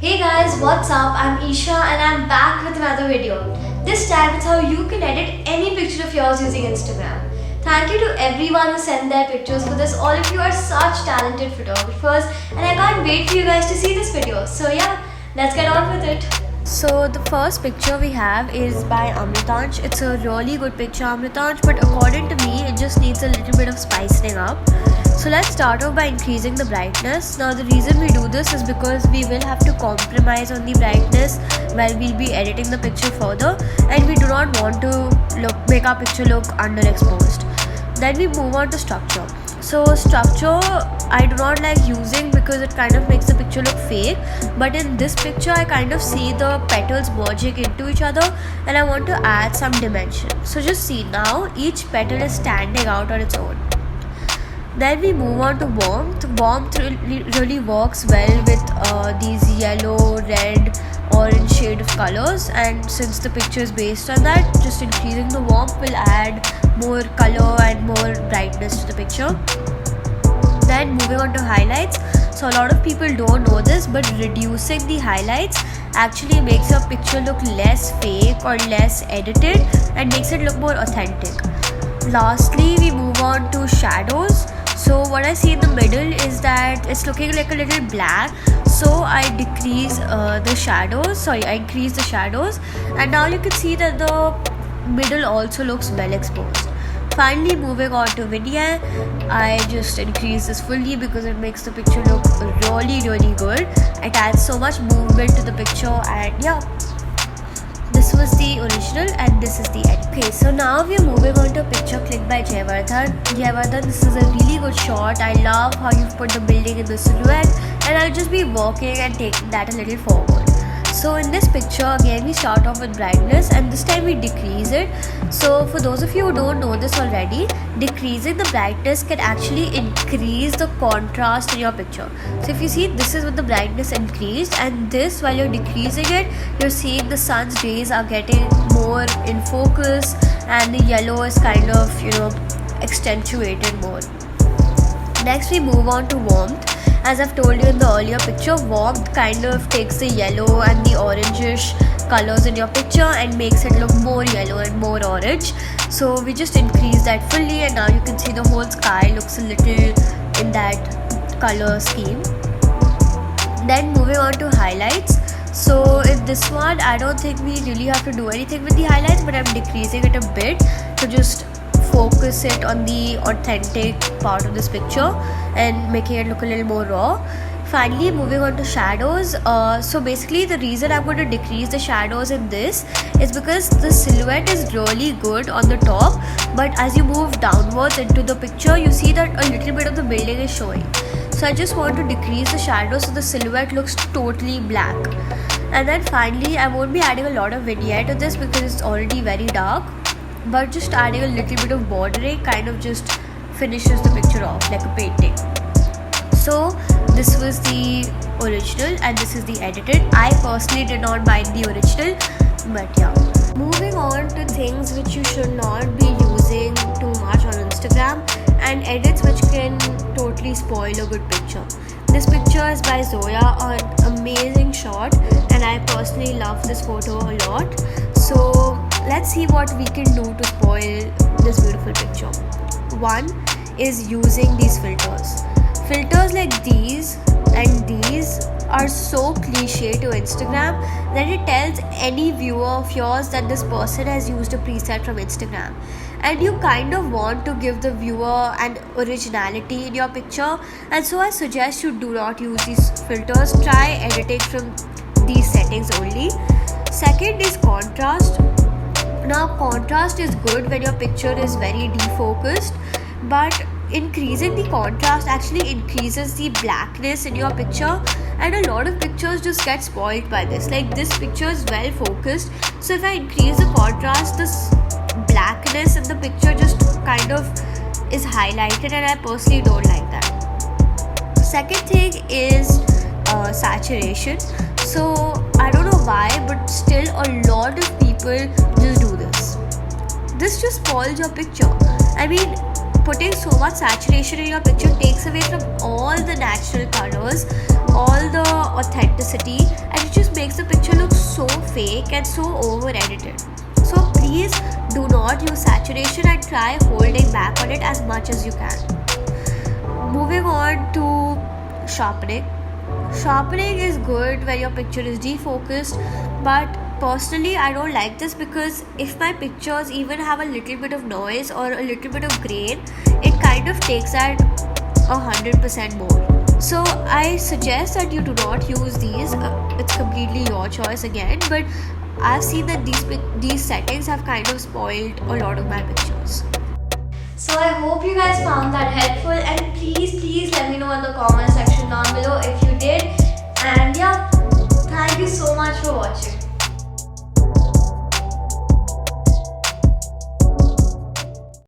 Hey guys, what's up? I'm Isha and I'm back with another video. This time it's how you can edit any picture of yours using Instagram. Thank you to everyone who sent their pictures for this. All of you are such talented photographers and I can't wait for you guys to see this video. So yeah, let's get on with it. So the first picture we have is by Amritansh. It's a really good picture, Amritansh, but according to me it just needs a little bit of spicing up. So let's start off by increasing the brightness. Now the reason we do this is because we will have to compromise on the brightness while we'll be editing the picture further, and we do not want to make our picture look underexposed. Then we move on to structure. So structure I do not like using because it kind of makes the picture look fake, but in this picture I kind of see the petals merging into each other and I want to add some dimension. So just see, now each petal is standing out on its own. Then we move on to warmth. Warmth really works well with these yellow, red, orange shade of colors, and since the picture is based on that, just increasing the warmth will add more color and more brightness to the picture. Then moving on to highlights. So a lot of people don't know this, but reducing the highlights actually makes your picture look less fake or less edited and makes it look more authentic. Lastly, we move on to shadows. So what I see in the middle is that it's looking like a little black, so I increase the shadows, and now you can see that the middle also looks well exposed. Finally, moving on to vignette, I just increase this fully because it makes the picture look really good. It adds so much movement to the picture, and yeah, this was the original and this is the edit. Okay, so now we are moving on to a picture clicked by Jayavardhan. Jayavardhan, this is a really good shot. I love how you've put the building in the silhouette, and I'll just be working and taking that a little forward. So in this picture, again we start off with brightness and this time we decrease it. So for those of you who don't know this already, decreasing the brightness can actually increase the contrast in your picture. So if you see, this is with the brightness increased, and this, while you're decreasing it, you're seeing the sun's rays are getting more in focus and the yellow is kind of, accentuated more. Next we move on to warmth. As I've told you in the earlier picture, warmth kind of takes the yellow and the orangish colors in your picture and makes it look more yellow and more orange. So we just increase that fully, and now you can see the whole sky looks a little in that color scheme. Then moving on to highlights. So in this one, I don't think we really have to do anything with the highlights, but I'm decreasing it a bit to just focus it on the authentic part of this picture and making it look a little more raw. Finally, moving on to shadows. So basically the reason I'm going to decrease the shadows in this is because the silhouette is really good on the top, but as you move downwards into the picture, you see that a little bit of the building is showing. So I just want to decrease the shadows so the silhouette looks totally black. And then finally, I won't be adding a lot of vignette to this because it's already very dark, but just adding a little bit of bordering kind of just finishes the picture off like a painting. So this was the original and this is the edited. I personally did not mind the original, but yeah. Moving on to things which you should not be using too much on Instagram, and edits which can totally spoil a good picture. This picture is by Zoya, an amazing shot, and I personally love this photo a lot. So let's see what we can do to spoil this beautiful picture. One is using these filters. Filters like these and these are so cliche to Instagram that it tells any viewer of yours that this person has used a preset from Instagram, and you kind of want to give the viewer an originality in your picture, and so I suggest you do not use these filters. Try editing from these settings only. Second is contrast. Now contrast is good when your picture is very defocused, but increasing the contrast actually increases the blackness in your picture, and a lot of pictures just get spoiled by this. Like this picture is well focused, so if I increase the contrast, this blackness in the picture just kind of is highlighted, and I personally don't like that. Second thing is saturation. So I don't know why, but still a lot of people just do this. This just spoils your picture. I mean, putting so much saturation in your picture takes away from all the natural colors, all the authenticity, and fake and so over edited. So please do not use saturation and try holding back on it as much as you can. Moving on to sharpening. Sharpening is good when your picture is defocused, but personally I don't like this because if my pictures even have a little bit of noise or a little bit of grain, it kind of takes that 100% more. So I suggest that you do not use these. It's completely your choice again, but I've seen that these settings have kind of spoiled a lot of my pictures. So I hope you guys found that helpful, and please let me know in the comments